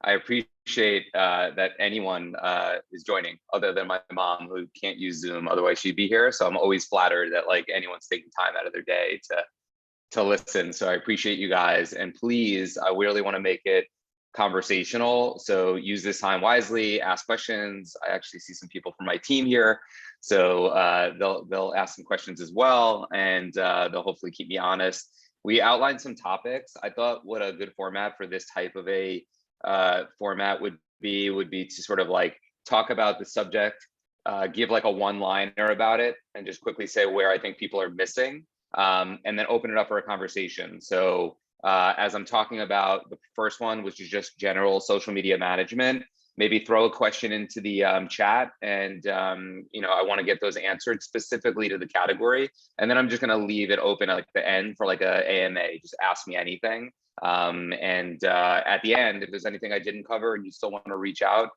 I appreciate that anyone is joining other than my mom who can't use Zoom, otherwise she'd be here. So I'm always flattered that like anyone's taking time out of their day to listen. So I appreciate you guys. And please, I really want to make it conversational. So use this time wisely, ask questions. I actually see some people from my team here. So they'll ask some questions as well, and they'll hopefully keep me honest. We outlined some topics. I thought what a good format for this type of a format would be to sort of like talk about the subject, give like a one-liner about it, and just quickly say where I think people are missing, and then open it up for a conversation. So as I'm talking about the first one, which is just general social media management, maybe throw a question into the chat, and I want to get those answered specifically to the category, and then I'm just going to leave it open at like the end for like a AMA. Just ask me anything, and at the end, if there's anything I didn't cover and you still want to reach out,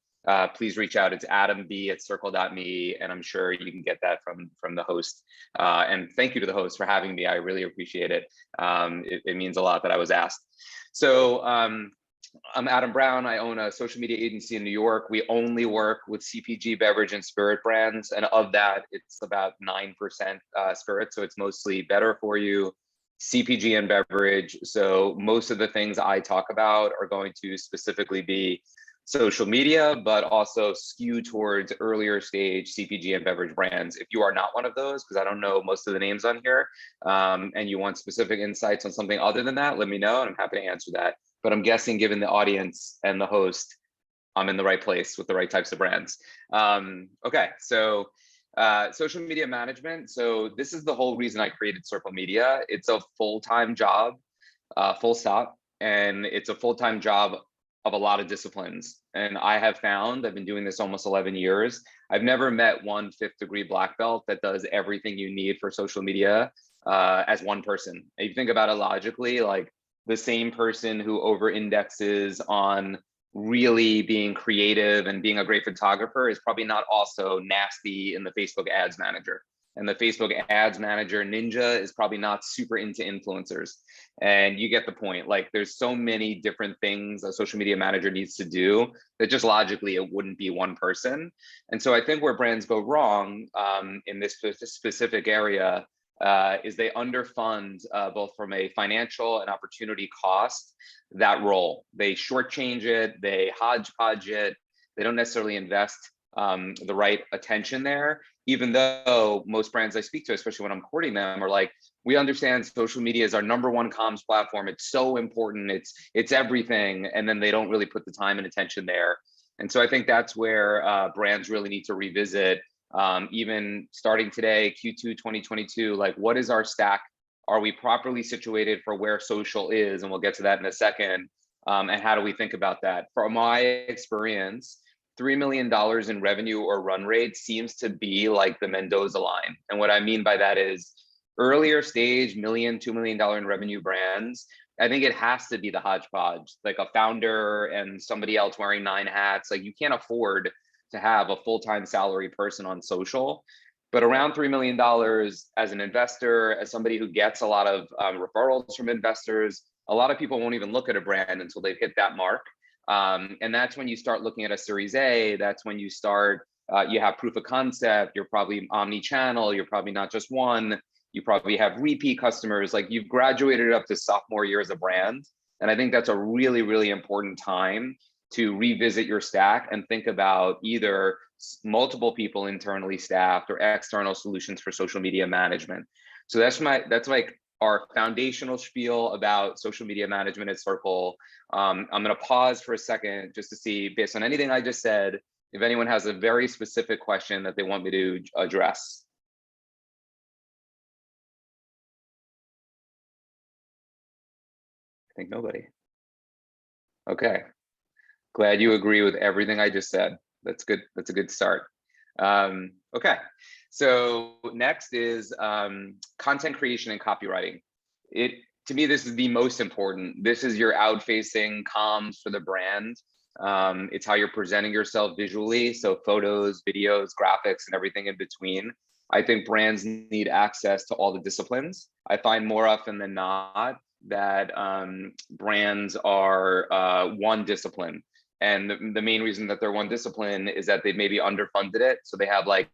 please reach out. It's adamb@sircle.me, and I'm sure you can get that from the host. And thank you to the host for having me. I really appreciate it. It means a lot that I was asked. So I'm Adam Brown. I own a social media agency in New York. We only work with CPG, beverage, and spirit brands. And of that, it's about 9% spirit. So it's mostly better for you, CPG and beverage. So most of the things I talk about are going to specifically be social media, but also skew towards earlier stage CPG and beverage brands. If you are not one of those, because I don't know most of the names on here, and you want specific insights on something other than that, let me know and I'm happy to answer that. But I'm guessing given the audience and the host, I'm in the right place with the right types of brands. Okay, so social media management. So this is the whole reason I created Sircle Media. It's a full-time job, full stop, and it's a full-time job of a lot of disciplines. And I have found, I've been doing this almost 11 years, I've never met one 5th degree black belt that does everything you need for social media as one person. If you think about it logically, like the same person who over indexes on really being creative and being a great photographer is probably not also nasty in the Facebook ads manager. And the Facebook ads manager ninja is probably not super into influencers. And you get the point. Like there's so many different things a social media manager needs to do that just logically it wouldn't be one person. And so I think where brands go wrong in this specific area is they underfund both from a financial and opportunity cost that role. They shortchange it, they hodgepodge it, they don't necessarily invest the right attention there, even though most brands I speak to, especially when I'm courting them, are like, we understand social media is our #1 comms platform. It's so important. It's everything. And then they don't really put the time and attention there. And so I think that's where brands really need to revisit, even starting today, Q2 2022, like what is our stack? Are we properly situated for where social is? And we'll get to that in a second. And how do we think about that? From my experience, $3 million in revenue or run rate seems to be like the Mendoza line. And what I mean by that is earlier stage $1 million, $2 million in revenue brands, I think it has to be the hodgepodge, like a founder and somebody else wearing 9 hats. Like you can't afford to have a full-time salary person on social. But around $3 million as an investor, as somebody who gets a lot of referrals from investors, a lot of people won't even look at a brand until they've hit that mark. And that's when you start looking at a Series A. That's when you start, you have proof of concept. You're probably omni-channel. You're probably not just one. You probably have repeat customers. Like you've graduated up to sophomore year as a brand. And I think that's a really, really important time to revisit your stack and think about either multiple people internally staffed or external solutions for social media management. So that's like our foundational spiel about social media management at Sircle. I'm going to pause for a second just to see, based on anything I just said, if anyone has a very specific question that they want me to address. I think nobody. Okay. Glad you agree with everything I just said. That's good. That's a good start. Okay. So next is content creation and copywriting. To me, this is the most important. This is your out-facing comms for the brand. It's how you're presenting yourself visually. So photos, videos, graphics, and everything in between. I think brands need access to all the disciplines. I find more often than not that brands are one discipline. And the main reason that they're one discipline is that they maybe underfunded it. So they have like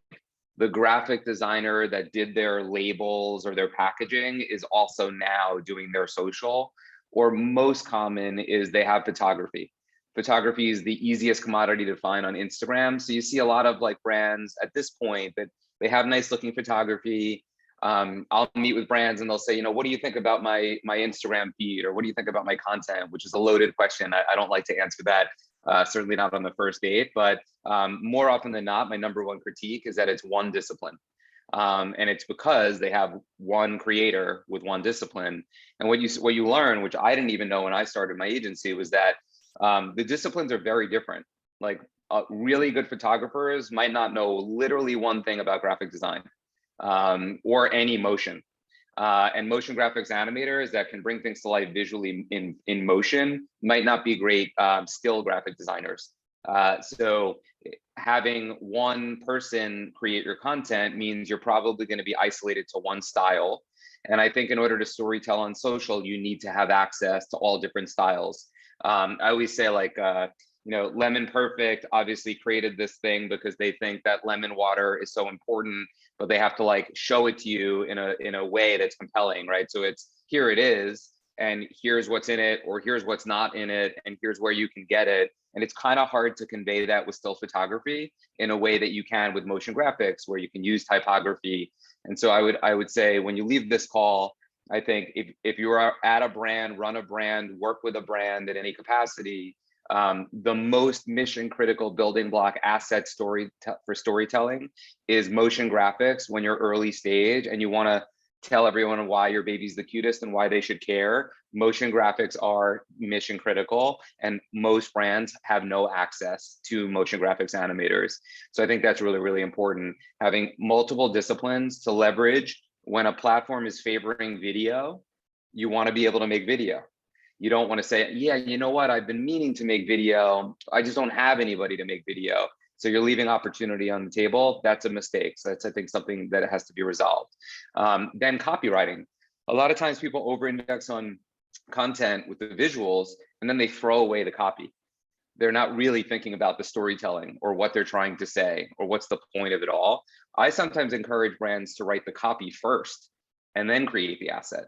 the graphic designer that did their labels or their packaging is also now doing their social. Or most common is they have photography. Photography is the easiest commodity to find on Instagram. So you see a lot of like brands at this point that they have nice looking photography. I'll meet with brands and they'll say, what do you think about my Instagram feed? Or what do you think about my content? Which is a loaded question. I don't like to answer that, certainly not on the first date. But more often than not, my number one critique is that it's one discipline. And it's because they have one creator with one discipline. And what you learn, which I didn't even know when I started my agency, was that the disciplines are very different. Like really good photographers might not know literally one thing about graphic design or any motion. And motion graphics animators that can bring things to life visually in motion might not be great still graphic designers. So having one person create your content means you're probably going to be isolated to one style. And I think in order to storytell on social, you need to have access to all different styles. I always say like, Lemon Perfect obviously created this thing because they think that lemon water is so important, but they have to like show it to you in a way that's compelling, right? So it's here it is, and here's what's in it, or here's what's not in it, and here's where you can get it. And it's kind of hard to convey that with still photography in a way that you can with motion graphics, where you can use typography. And so I would say when you leave this call, I think if you are at a brand, run a brand, work with a brand in any capacity, the most mission critical building block asset for storytelling is motion graphics when you're early stage and you want to tell everyone why your baby's the cutest and why they should care. Motion graphics are mission critical, and most brands have no access to motion graphics animators. So I think that's really, really important. Having multiple disciplines to leverage when a platform is favoring video, you want to be able to make video. You don't want to say, yeah, you know what? I've been meaning to make video. I just don't have anybody to make video. So you're leaving opportunity on the table. That's a mistake. So that's, I think, something that has to be resolved. Then copywriting. A lot of times people over-index on content with the visuals, and then they throw away the copy. They're not really thinking about the storytelling or what they're trying to say or what's the point of it all. I sometimes encourage brands to write the copy first and then create the asset.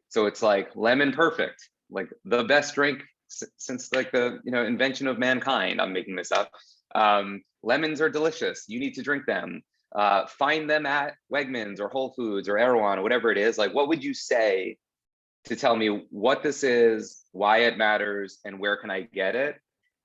So it's like Lemon Perfect, like the best drink since like the invention of mankind. I'm making this up. Lemons are delicious. You need to drink them. Find them at Wegmans or Whole Foods or Erewhon or whatever it is. Like, what would you say to tell me what this is, why it matters, and where can I get it?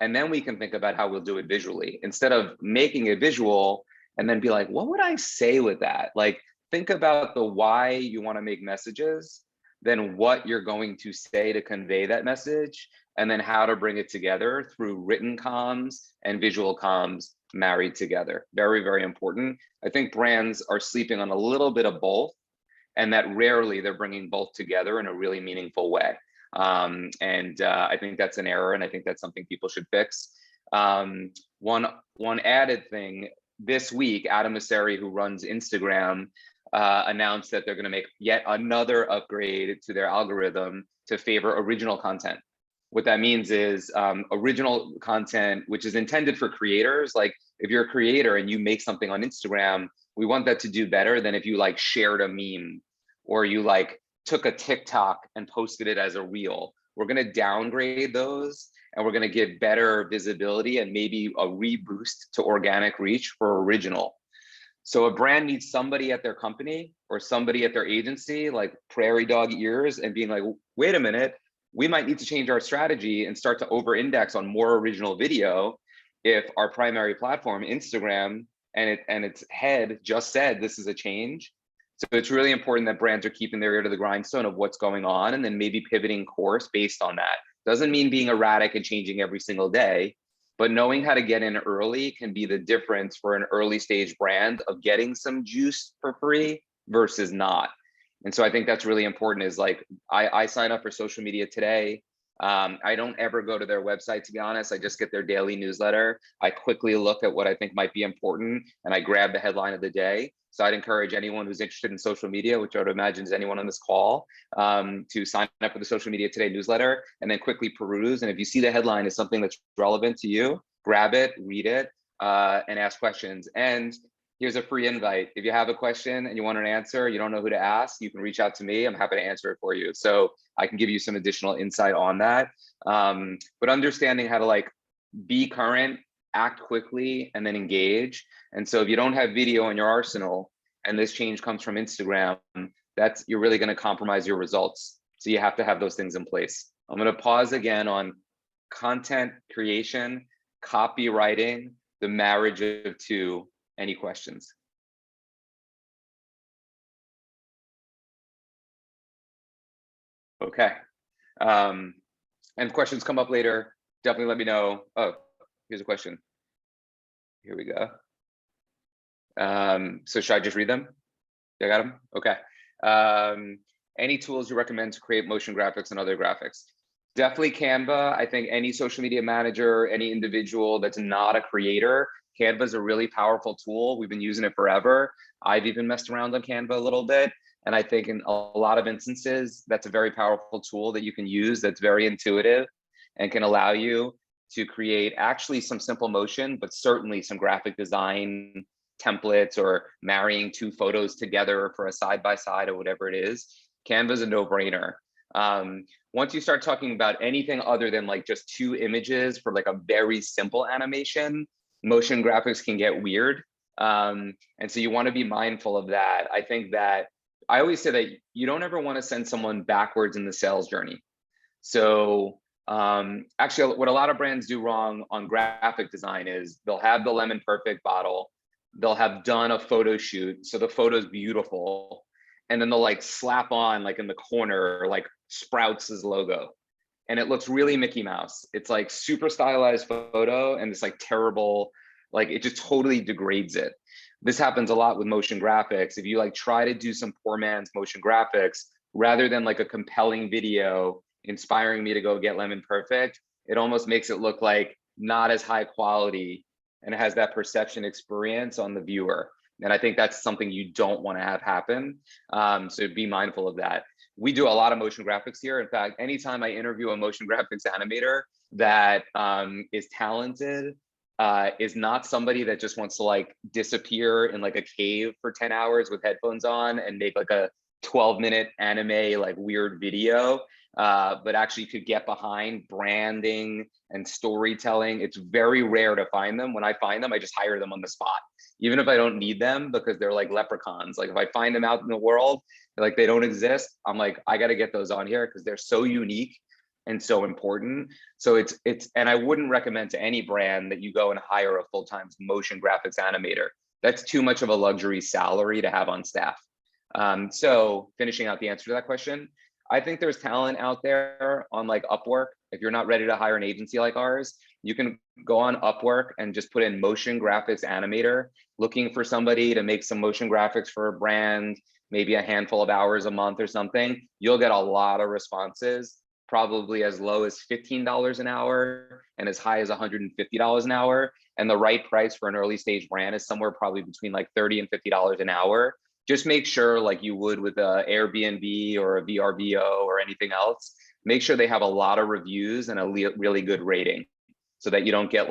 And then we can think about how we'll do it visually instead of making a visual and then be like, what would I say with that? Like, think about the why you want to make messages, then what you're going to say to convey that message, and then how to bring it together through written comms and visual comms married together. Very, very important. I think brands are sleeping on a little bit of both, and that rarely they're bringing both together in a really meaningful way. I think that's an error, and I think that's something people should fix. One added thing, this week, Adam Mosseri, who runs Instagram, announced that they're going to make yet another upgrade to their algorithm to favor original content. What that means is original content, which is intended for creators. Like if you're a creator and you make something on Instagram, we want that to do better than if you like shared a meme or you like took a TikTok and posted it as a reel. We're going to downgrade those, and we're going to give better visibility and maybe a reboost to organic reach for original. So a brand needs somebody at their company or somebody at their agency, like prairie dog ears, and being like, wait a minute, we might need to change our strategy and start to over-index on more original video if our primary platform, Instagram, and its head just said this is a change. So it's really important that brands are keeping their ear to the grindstone of what's going on and then maybe pivoting course based on that. Doesn't mean being erratic and changing every single day, but knowing how to get in early can be the difference for an early stage brand of getting some juice for free versus not. And so I think that's really important is like, I sign up for social media today. I don't ever go to their website, to be honest. I just get their daily newsletter. I quickly look at what I think might be important and I grab the headline of the day. So I'd encourage anyone who's interested in social media, which I would imagine is anyone on this call, to sign up for the Social Media Today newsletter and then quickly peruse. And if you see the headline is something that's relevant to you, grab it, read it, and ask questions. And here's a free invite. If you have a question and you want an answer, you don't know who to ask, you can reach out to me. I'm happy to answer it for you. So I can give you some additional insight on that. But understanding how to like be current, act quickly, and then engage. And so if you don't have video in your arsenal and this change comes from Instagram, you're really going to compromise your results. So you have to have those things in place. I'm going to pause again on content creation, copywriting, the marriage of two. Any questions? Okay. And if questions come up later, definitely let me know. Oh, here's a question. Here we go. So should I just read them? I got them? Okay. Any tools you recommend to create motion graphics and other graphics? Definitely Canva. I think any social media manager, any individual that's not a creator, Canva is a really powerful tool. We've been using it forever. I've even messed around on Canva a little bit. And I think in a lot of instances, that's a very powerful tool that you can use that's very intuitive and can allow you to create actually some simple motion, but certainly some graphic design templates or marrying two photos together for a side-by-side or whatever it is. Canva is a no-brainer. Once you start talking about anything other than like just two images for like a very simple animation, motion graphics can get weird. And so you want to be mindful of that. I think that I always say that you don't ever want to send someone backwards in the sales journey. So actually what a lot of brands do wrong on graphic design is they'll have the Lemon Perfect bottle, they'll have done a photo shoot, so the photo's beautiful, and then they'll like slap on like in the corner like Sprouts' logo, and it looks really Mickey Mouse. It's like super stylized photo and it's like terrible, like it just totally degrades it. This happens a lot with motion graphics. If you like try to do some poor man's motion graphics rather than like a compelling video inspiring me to go get Lemon Perfect, it almost makes it look like not as high quality and it has that perception experience on the viewer. And I think that's something you don't want to have happen. So be mindful of that. We do a lot of motion graphics here. In fact, anytime I interview a motion graphics animator that is talented, is not somebody that just wants to like disappear in like a cave for 10 hours with headphones on and make like a 12-minute anime like weird video, but actually could get behind branding and storytelling. It's very rare to find them. When I find them, I just hire them on the spot, even if I don't need them, because they're like leprechauns. Like if I find them out in the world, like they don't exist, I'm like, I got to get those on here because they're so unique and so important. So it's, and I wouldn't recommend to any brand that you go and hire a full-time motion graphics animator. That's too much of a luxury salary to have on staff. So finishing out the answer to that question, I think there's talent out there on like Upwork. If you're not ready to hire an agency like ours, you can go on Upwork and just put in motion graphics animator, looking for somebody to make some motion graphics for a brand, maybe a handful of hours a month or something. You'll get a lot of responses, probably as low as $15 an hour and as high as $150 an hour. And the right price for an early stage brand is somewhere probably between like $30 and $50 an hour. Just make sure, like you would with a Airbnb or a VRBO or anything else, make sure they have a lot of reviews and a really good rating so that you don't get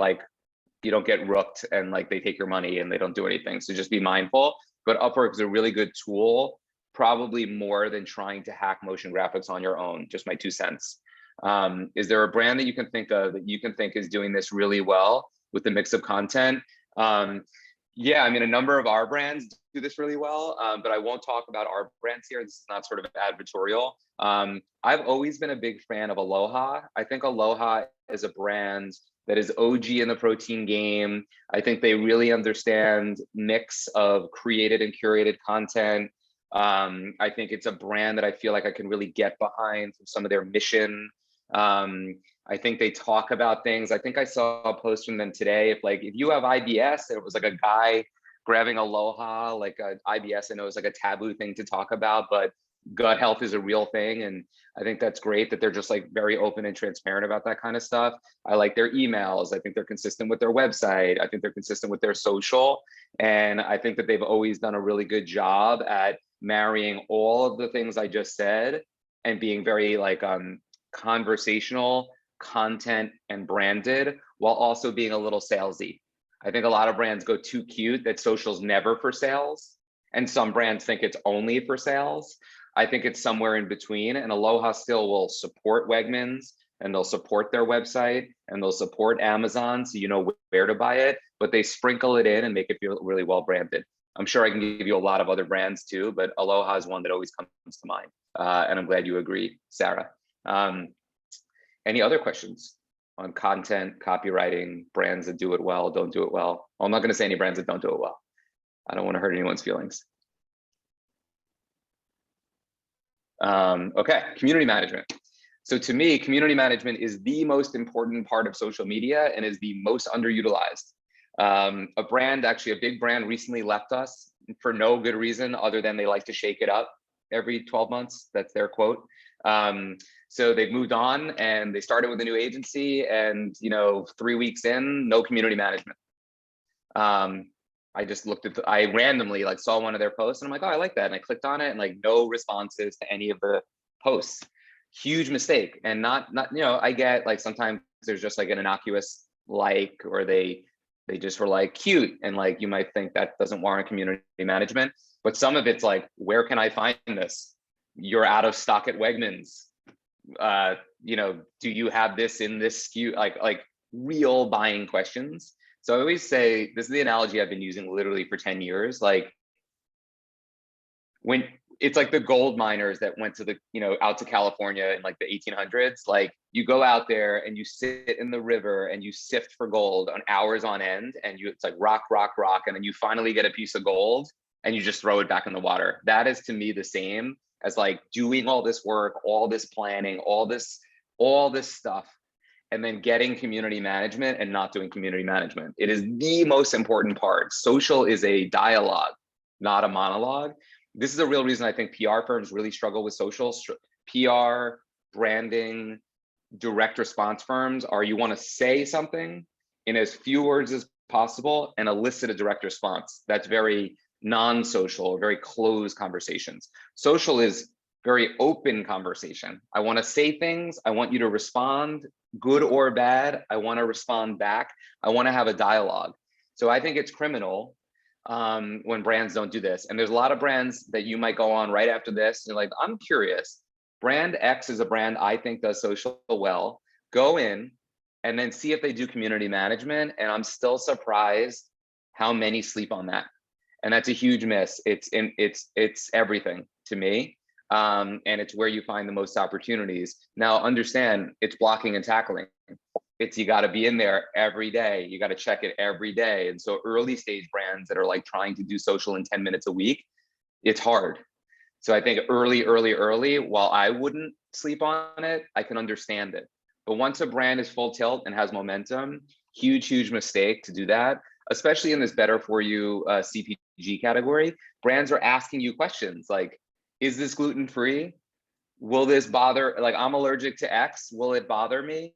rooked and like they take your money and they don't do anything. So just be mindful. But Upwork is a really good tool, probably more than trying to hack motion graphics on your own. Just my 2 cents. Is there a brand that you can think of that you can think is doing this really well with the mix of content? Yeah, I mean, a number of our brands do this really well, but I won't talk about our brands here. This is not sort of advertorial. I've always been a big fan of Aloha. I think Aloha is a brand that is OG in the protein game. I think they really understand mix of created and curated content. I think it's a brand that I feel like I can really get behind from some of their mission. I think they talk about things. I think I saw a post from them today. If you have IBS, it was like a guy grabbing Aloha, like a IBS. I know it's like a taboo thing to talk about, but gut health is a real thing. And I think that's great that they're just like very open and transparent about that kind of stuff. I like their emails. I think they're consistent with their website. I think they're consistent with their social. And I think that they've always done a really good job at marrying all of the things I just said and being very like conversational, content, and branded, while also being a little salesy. I think a lot of brands go too cute that social's never for sales. And some brands think it's only for sales. I think it's somewhere in between, and Aloha still will support Wegmans, and they'll support their website, and they'll support Amazon, so you know where to buy it, but they sprinkle it in and make it feel really well branded. I'm sure I can give you a lot of other brands too, but Aloha is one that always comes to mind. And I'm glad you agree, Sarah. Any other questions on content, copywriting, brands that do it well, don't do it well? Well, I'm not gonna say any brands that don't do it well. I don't wanna hurt anyone's feelings. Okay, community management. So to me, community management is the most important part of social media and is the most underutilized. A brand, actually a big brand, recently left us for no good reason other than they like to shake it up every 12 months. That's their quote. So they've moved on and they started with a new agency, and 3 weeks in, no community management. I just looked at I randomly like saw one of their posts and I'm like, oh, I like that. And I clicked on it and like no responses to any of the posts. Huge mistake. And not, I get like sometimes there's just like an innocuous like, or they just were like cute. And like, you might think that doesn't warrant community management, but some of it's like, where can I find this? You're out of stock at Wegmans. Do you have this in this SKU? Like real buying questions. So I always say, this is the analogy I've been using literally for 10 years. Like when it's like the gold miners that went to out to California in like the 1800s, like you go out there and you sit in the river and you sift for gold on hours on end, and it's like rock, rock, rock. And then you finally get a piece of gold and you just throw it back in the water. That is to me the same as like doing all this work, all this planning, all this stuff, and then getting community management and not doing community management. It is the most important part. Social is a dialogue, not a monologue. This is a real reason I think PR firms really struggle with social. PR, branding, direct response firms are, you want to say something in as few words as possible and elicit a direct response. That's very non-social, very closed conversations. Social is very open conversation. I want to say things. I want you to respond, good or bad. I want to respond back. I want to have a dialogue. So I think it's criminal when brands don't do this. And there's a lot of brands that you might go on right after this. And you're like, I'm curious. Brand X is a brand I think does social well. Go in and then see if they do community management. And I'm still surprised how many sleep on that. And that's a huge miss. It's everything to me. And it's where you find the most opportunities. Now, understand, it's blocking and tackling. You got to be in there every day. You got to check it every day. And so early stage brands that are like trying to do social in 10 minutes a week, it's hard. So I think early, while I wouldn't sleep on it, I can understand it. But once a brand is full tilt and has momentum, huge mistake to do that, especially in this better for you CPG category. Brands are asking you questions like, is this gluten-free? Will this bother, like I'm allergic to X, will it bother me?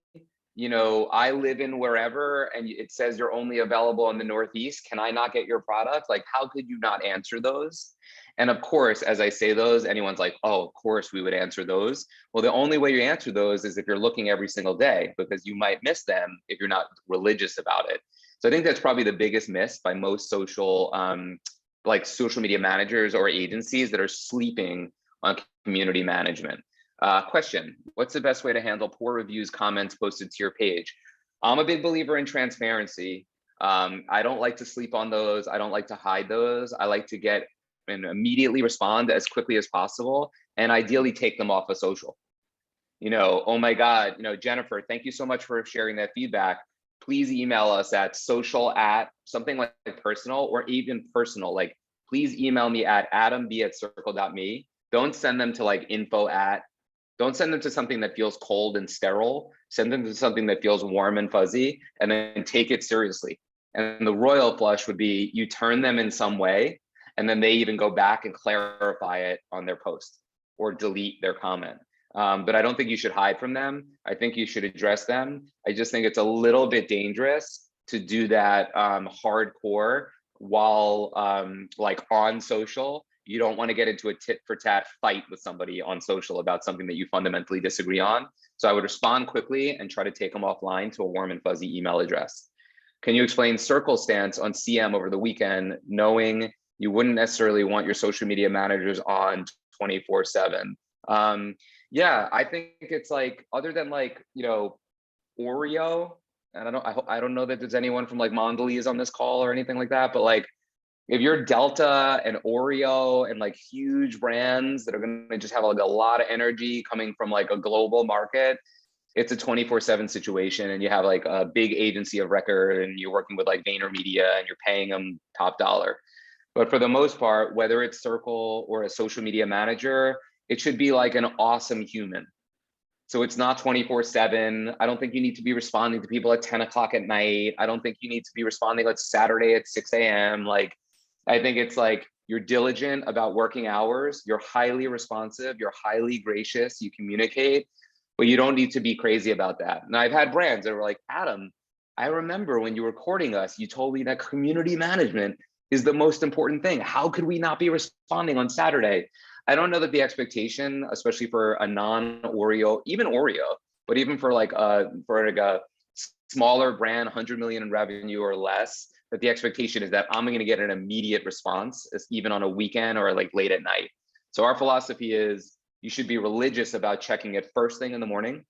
I live in wherever and it says you're only available in the Northeast. Can I not get your product? Like, how could you not answer those? And of course, as I say those, anyone's like, oh, of course we would answer those. Well, the only way you answer those is if you're looking every single day, because you might miss them if you're not religious about it. So I think that's probably the biggest miss by most social media managers or agencies that are sleeping on community management. Question, what's the best way to handle poor reviews, comments posted to your page? I'm a big believer in transparency. I don't like to sleep on those. I don't like to hide those. I like to get and immediately respond as quickly as possible and ideally take them off of social. Oh my God, Jennifer, thank you so much for sharing that feedback. Please email us at social at something like personal, or even personal, like please email me at adamb@circle.me. Don't send them to like info at, don't send them to something that feels cold and sterile. Send them to something that feels warm and fuzzy, and then take it seriously. And the royal flush would be you turn them in some way, and then they even go back and clarify it on their post. or delete their comment. But I don't think you should hide from them. I think you should address them. I just think it's a little bit dangerous to do that hardcore while like on social. You don't want to get into a tit for tat fight with somebody on social about something that you fundamentally disagree on. So I would respond quickly and try to take them offline to a warm and fuzzy email address. Can you explain Circle stance on CM over the weekend, knowing you wouldn't necessarily want your social media managers on 24/7? Yeah, I think it's like, other than like, you know, Oreo, and I don't know that there's anyone from like Mondelez on this call or anything like that, but like, if you're Delta and Oreo and like huge brands that are gonna just have like a lot of energy coming from like a global market, it's a 24/7 situation, and you have like a big agency of record and you're working with like VaynerMedia and you're paying them top dollar. But for the most part, whether it's Circle or a social media manager, it should be like an awesome human. So it's not 24/7. I don't think you need to be responding to people at 10 o'clock at night. I don't think you need to be responding like Saturday at 6 a.m. Like, I think it's like, you're diligent about working hours, you're highly responsive, you're highly gracious, you communicate, but you don't need to be crazy about that. And I've had brands that were like, Adam, I remember when you were courting us, you told me that community management is the most important thing. How could we not be responding on Saturday? I don't know that the expectation, especially for a non-Oreo, even Oreo, but even for like a smaller brand, 100 million in revenue or less, that the expectation is that I'm going to get an immediate response, even on a weekend or like late at night. So our philosophy is, you should be religious about checking it first thing in the morning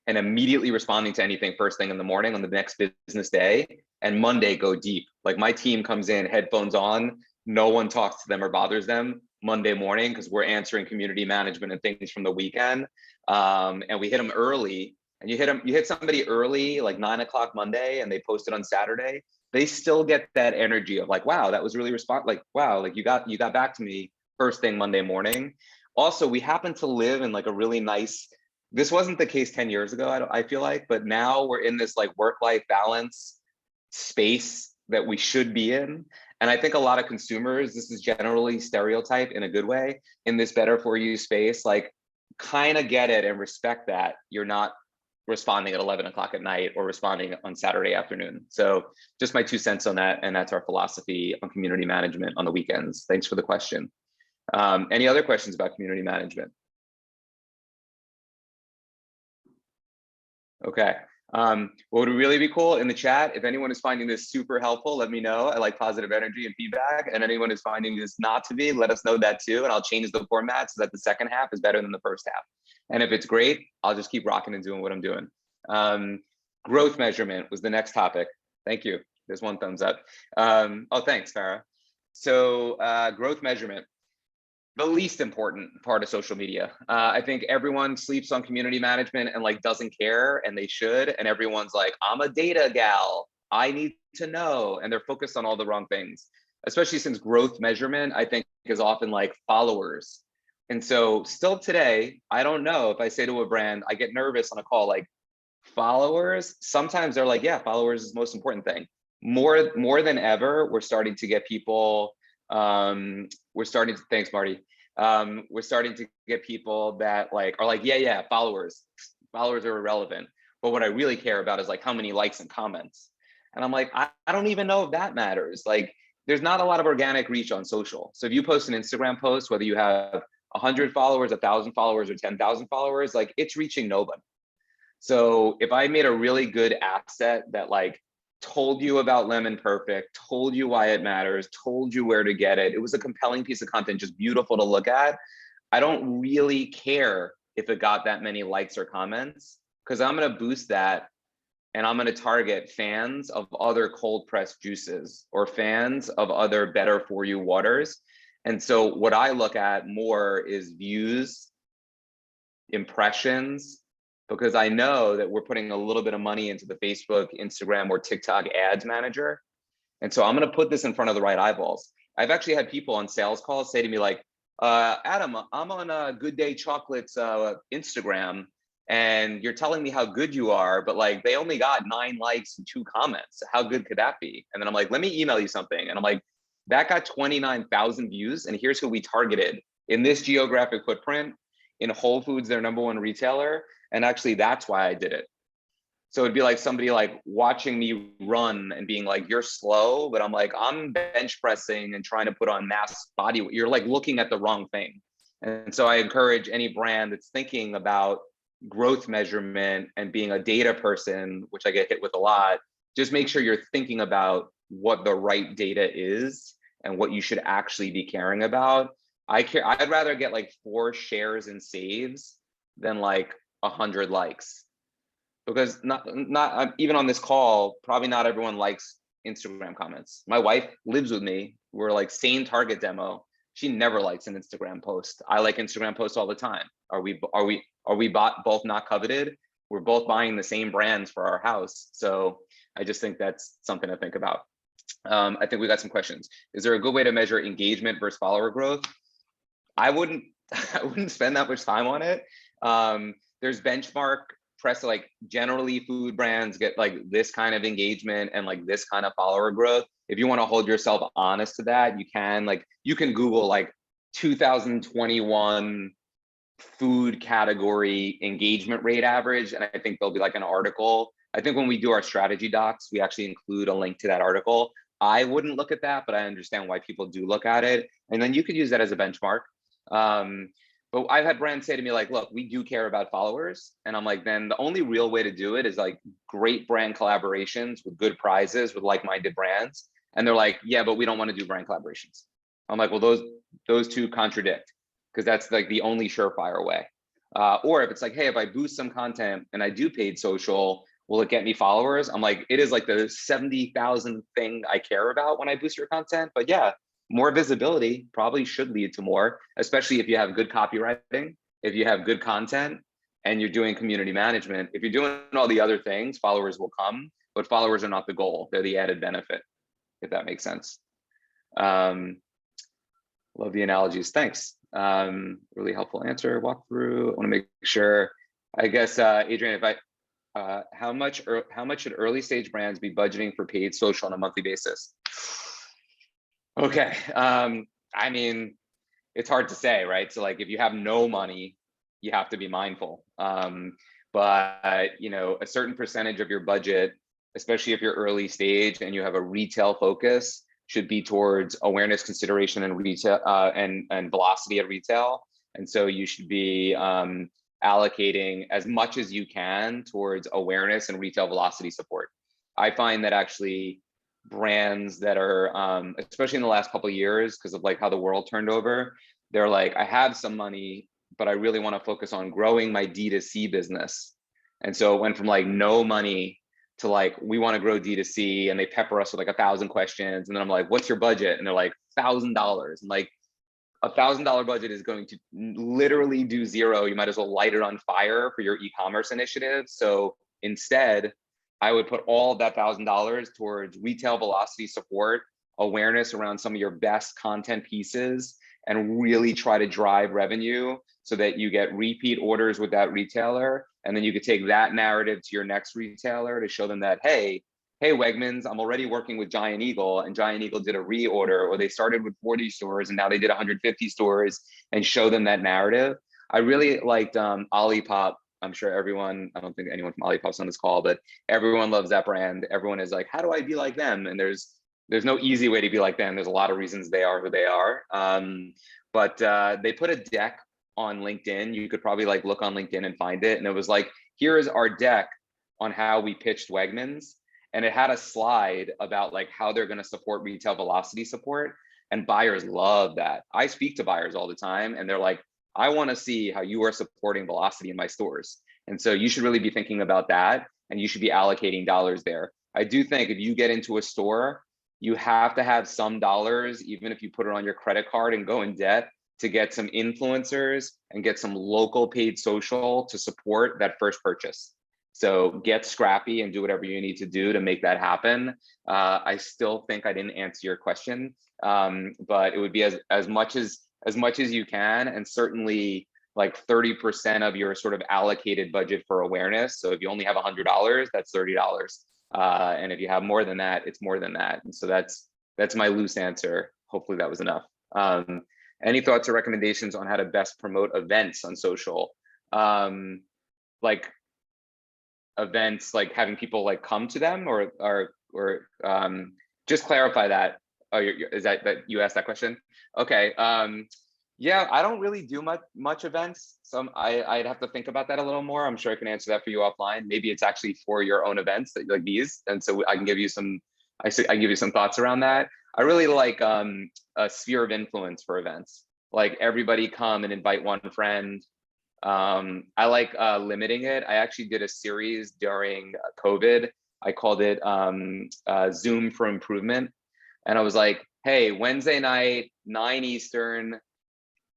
and immediately responding to anything first thing in the morning on the next business day. And Monday, go deep. Like, my team comes in, headphones on, no one talks to them or bothers them Monday morning, because we're answering community management and things from the weekend. And we hit them early. And you hit somebody early, like 9 o'clock Monday, and they post it on Saturday, they still get that energy of like, wow, that was really like, wow, like you got back to me first thing Monday morning. Also, we happen to live in like a really nice, this wasn't the case 10 years ago, I feel like, but now we're in this like work-life balance space that we should be in. And I think a lot of consumers, this is generally stereotype in a good way, in this better for you space, like kind of get it and respect that you're not responding at 11 o'clock at night or responding on Saturday afternoon. So just my 2 cents on that. And that's our philosophy on community management on the weekends. Thanks for the question. Any other questions about community management? Okay. What would really be cool in the chat, if anyone is finding this super helpful, let me know. I like positive energy and feedback. And anyone is finding this not to be, let us know that too. And I'll change the format so that the second half is better than the first half. And if it's great, I'll just keep rocking and doing what I'm doing. Growth measurement was the next topic. Thank you. There's 1 thumbs up. Oh, thanks, Farah. So growth measurement, the least important part of social media. I think everyone sleeps on community management and like doesn't care, and they should. And everyone's like, I'm a data gal, I need to know. And they're focused on all the wrong things, especially since growth measurement, I think, is often like followers. And so still today, I don't know, if I say to a brand, I get nervous on a call, like, followers, sometimes they're like, yeah, followers is the most important thing. More than ever, we're starting to get people, thanks, Marty. We're starting to get people that like are like, yeah, followers are irrelevant. But what I really care about is like how many likes and comments. And I'm like, I don't even know if that matters. Like, there's not a lot of organic reach on social. So if you post an Instagram post, whether you have 100 followers, 1,000 followers, or 10,000 followers, like, it's reaching nobody. So if I made a really good asset that like told you about Lemon Perfect, told you why it matters, told you where to get it, it was a compelling piece of content, just beautiful to look at, I don't really care if it got that many likes or comments, because I'm going to boost that and I'm going to target fans of other cold pressed juices or fans of other better for you waters. And so what I look at more is views, impressions, because I know that we're putting a little bit of money into the Facebook, Instagram, or TikTok ads manager. And so I'm going to put this in front of the right eyeballs. I've actually had people on sales calls say to me like, Adam, I'm on Good Day Chocolate's Instagram, and you're telling me how good you are, but like they only got 9 likes and 2 comments. How good could that be? And then I'm like, let me email you something. And I'm like, that got 29,000 views, and here's who we targeted in this geographic footprint, in Whole Foods, their #1 retailer. And actually that's why I did it. So it'd be like somebody like watching me run and being like, you're slow, but I'm like, I'm bench pressing and trying to put on mass body weight. You're like looking at the wrong thing. And so I encourage any brand that's thinking about growth measurement and being a data person, which I get hit with a lot, just make sure you're thinking about what the right data is and what you should actually be caring about. I'd rather get like 4 shares and saves than like 100 likes. Because not even on this call, probably not everyone likes Instagram comments. My wife lives with me. We're like same target demo. She never likes an Instagram post. I like Instagram posts all the time. Are we both not coveted? We're both buying the same brands for our house. So I just think that's something to think about. I think we got some questions. Is there a good way to measure engagement versus follower growth? I wouldn't spend that much time on it. There's benchmark press, like generally food brands get like this kind of engagement and like this kind of follower growth. If you want to hold yourself honest to that, you can Google like 2021 food category engagement rate average. And I think there'll be like an article. I think when we do our strategy docs, we actually include a link to that article. I wouldn't look at that, but I understand why people do look at it. And then you could use that as a benchmark. But I've had brands say to me like, look, we do care about followers. And I'm like, then the only real way to do it is like great brand collaborations with good prizes with like-minded brands. And they're like, yeah, but we don't want to do brand collaborations. I'm like, well, those two contradict, because that's like the only surefire way. Or if it's like, hey, if I boost some content and I do paid social, will it get me followers? I'm like, it is like the 70,000 thing I care about when I boost your content. But yeah, more visibility probably should lead to more, especially if you have good copywriting, if you have good content, and you're doing community management. If you're doing all the other things, followers will come, but followers are not the goal. They're the added benefit, if that makes sense. Love the analogies. Thanks. Really helpful answer, walkthrough. I want to make sure, I guess, Adrian, if how much should early stage brands be budgeting for paid social on a monthly basis? Okay, I mean, it's hard to say, right? So like if you have no money, you have to be mindful. But you know, a certain percentage of your budget, especially if you're early stage and you have a retail focus, should be towards awareness, consideration, and retail and velocity at retail. And so you should be allocating as much as you can towards awareness and retail velocity support. I find that actually brands that are, especially in the last couple of years, because of like how the world turned over, they're like, I have some money, but I really want to focus on growing my D2C business. And so it went from like no money to like, we want to grow D2C, and they pepper us with like 1,000 questions. And then I'm like, what's your budget? And they're like, $1,000. And like, $1,000 budget is going to literally do zero. You might as well light it on fire for your e-commerce initiative. So instead, I would put all of that $1,000 towards retail velocity support, awareness around some of your best content pieces, and really try to drive revenue so that you get repeat orders with that retailer. And then you could take that narrative to your next retailer to show them that, hey, Wegmans, I'm already working with Giant Eagle, and Giant Eagle did a reorder, or they started with 40 stores and now they did 150 stores, and show them that narrative. I really liked Olipop. I'm sure everyone, I don't think anyone from Olipop's on this call, but everyone loves that brand. Everyone is like, how do I be like them? And there's no easy way to be like them. There's a lot of reasons they are who they are. But they put a deck on LinkedIn. You could probably like look on LinkedIn and find it. And it was like, here is our deck on how we pitched Wegmans. And it had a slide about like how they're going to support retail velocity support. And buyers love that. I speak to buyers all the time, and they're like, I want to see how you are supporting velocity in my stores. And so you should really be thinking about that, and you should be allocating dollars there. I do think if you get into a store, you have to have some dollars, even if you put it on your credit card and go in debt, to get some influencers and get some local paid social to support that first purchase. So get scrappy and do whatever you need to do to make that happen. I still think I didn't answer your question, but it would be as much as you can, and certainly like 30% of your sort of allocated budget for awareness. So if you only have $100, that's $30. And if you have more than that, it's more than that. And so that's my loose answer. Hopefully that was enough. Any thoughts or recommendations on how to best promote events on social? Like events, like having people like come to them, or just clarify that. Oh, is that you asked that question? Okay. Yeah, I don't really do much events, so I'd have to think about that a little more. I'm sure I can answer that for you offline. Maybe it's actually for your own events that like these, and so I can give you some. I give you some thoughts around that. I really like a sphere of influence for events. Like everybody come and invite one friend. I like limiting it. I actually did a series during COVID. I called it Zoom for Improvement. And I was like, hey, Wednesday night, 9 Eastern,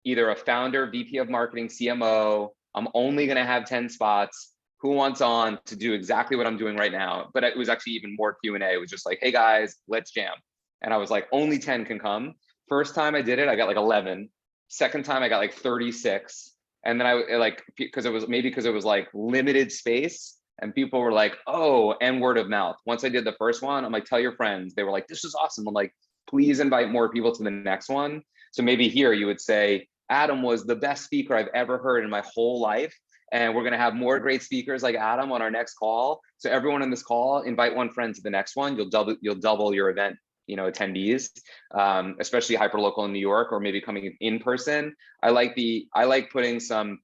either a founder, VP of marketing, CMO, I'm only gonna have 10 spots. Who wants on to do exactly what I'm doing right now? But it was actually even more Q&A. It was just like, hey guys, let's jam. And I was like, only 10 can come. First time I did it, I got like 11. Second time I got like 36. And then I like, because it was like limited space, and people were like, oh, and word of mouth. Once I did the first one, I'm like, tell your friends. They were like, this is awesome. I'm like, please invite more people to the next one. So maybe here you would say, Adam was the best speaker I've ever heard in my whole life. And we're going to have more great speakers like Adam on our next call. So everyone in this call, invite one friend to the next one. You'll double your event, attendees, especially hyperlocal in New York, or maybe coming in person. I like putting some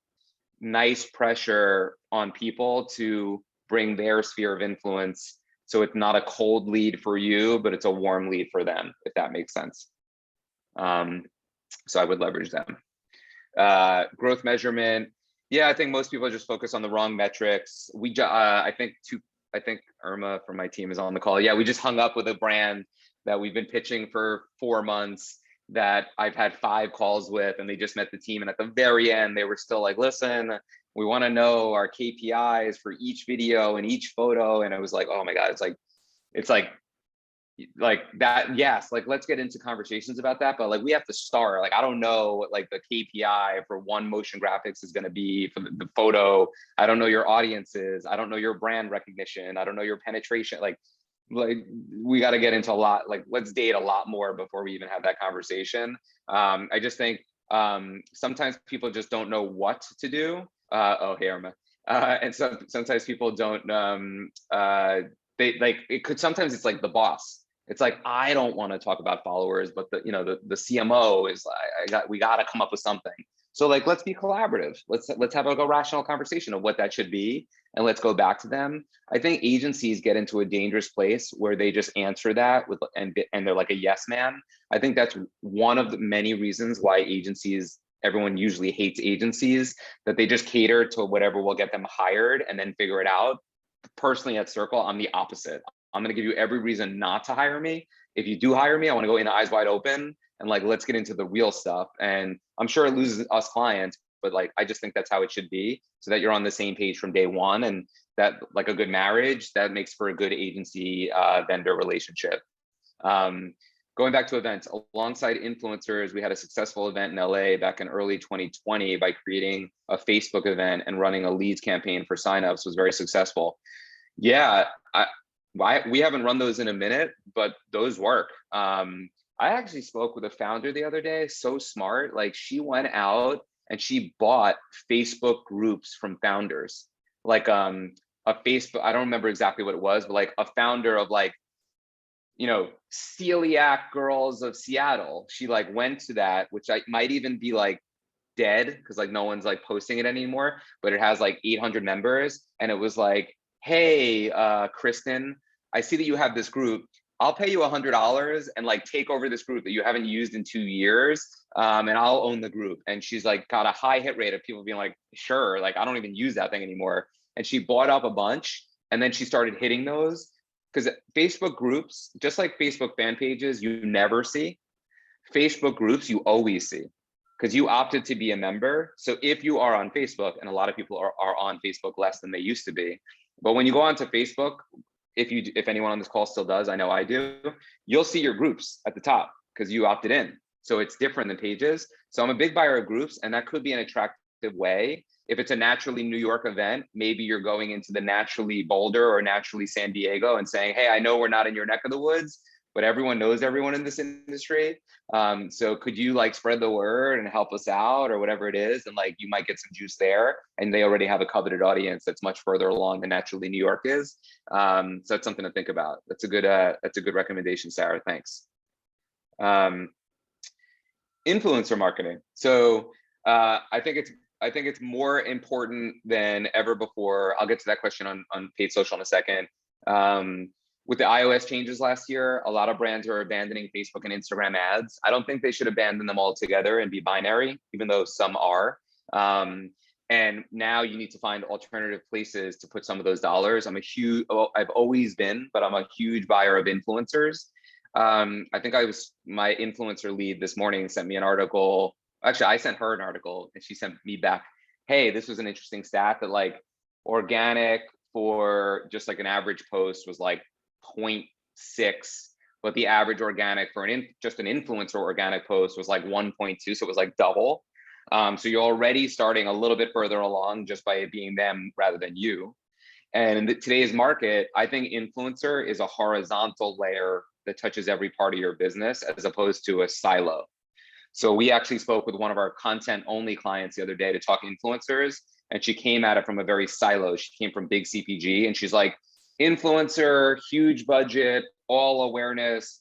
nice pressure on people to bring their sphere of influence. So it's not a cold lead for you, but it's a warm lead for them, if that makes sense. So I would leverage them. Growth measurement. Yeah, I think most people just focus on the wrong metrics. I think Irma from my team is on the call. Yeah, we just hung up with a brand that we've been pitching for 4 months that I've had 5 calls with, and they just met the team. And at the very end, they were still like, listen, we want to know our KPIs for each video and each photo. And I was like, oh my God, it's like that. Yes, like let's get into conversations about that, but like we have to start. Like I don't know what like the KPI for one motion graphics is going to be for the photo. I don't know your audiences. I don't know your brand recognition. I don't know your penetration. Like we got to get into a lot. Like let's date a lot more before we even have that conversation. I just think sometimes people just don't know what to do. Oh, hey Irma. And so sometimes people don't. They like it could. Sometimes it's like the boss. It's like, I don't want to talk about followers, but the CMO is like, we got to come up with something. So like, let's be collaborative. Let's have a rational conversation of what that should be, and let's go back to them. I think agencies get into a dangerous place where they just answer that with and they're like a yes man. I think that's one of the many reasons why everyone usually hates agencies, that they just cater to whatever will get them hired and then figure it out. Personally, at Circle, I'm the opposite. I'm going to give you every reason not to hire me. If you do hire me, I want to go in eyes wide open and like, let's get into the real stuff. And I'm sure it loses us clients, but like, I just think that's how it should be, so that you're on the same page from day one. And that, like a good marriage, that makes for a good agency vendor relationship. Going back to events, alongside influencers, we had a successful event in LA back in early 2020 by creating a Facebook event and running a leads campaign for signups. Was very successful. Yeah, we haven't run those in a minute, but those work. I actually spoke with a founder the other day, so smart. Like she went out and she bought Facebook groups from founders. Like a Facebook, I don't remember exactly what it was, but like a founder of like, celiac girls of Seattle. She like went to that, which might even be like dead because like no one's like posting it anymore, but it has like 800 members. And it was like, hey, Kristen, I see that you have this group. I'll pay you $100 and like take over this group that you haven't used in 2 years. And I'll own the group. And she's like got a high hit rate of people being like, sure, like I don't even use that thing anymore. And she bought up a bunch, and then she started hitting those, because Facebook groups, just like Facebook fan pages, you never see. Facebook groups, you always see, because you opted to be a member. So if you are on Facebook, and a lot of people are on Facebook less than they used to be, but when you go onto Facebook, if anyone on this call still does, I know I do, you'll see your groups at the top because you opted in. So it's different than pages. So I'm a big buyer of groups, and that could be an attractive way. If it's a naturally New York event, maybe you're going into the naturally Boulder or naturally San Diego and saying, hey, I know we're not in your neck of the woods, but everyone knows everyone in this industry. So could you like spread the word and help us out or whatever it is? And like, you might get some juice there, and they already have a coveted audience that's much further along than naturally New York is. So that's something to think about. That's a good recommendation, Sarah. Thanks. Influencer marketing. So I think it's more important than ever before. I'll get to that question on paid social in a second. With the iOS changes last year, a lot of brands are abandoning Facebook and Instagram ads. I don't think they should abandon them altogether and be binary, even though some are. And now you need to find alternative places to put some of those dollars. I've always been, but I'm a huge buyer of influencers. I think my influencer lead this morning sent me an article. Actually, I sent her an article and she sent me back, hey, this was an interesting stat that like organic for just like an average post was like 0.6, but the average organic for just an influencer organic post was like 1.2. So it was like double. So you're already starting a little bit further along just by it being them rather than you. And in today's market, I think influencer is a horizontal layer that touches every part of your business as opposed to a silo. So we actually spoke with one of our content only clients the other day to talk influencers, and she came at it from a very silo. She came from big CPG, and she's like, influencer, huge budget, all awareness,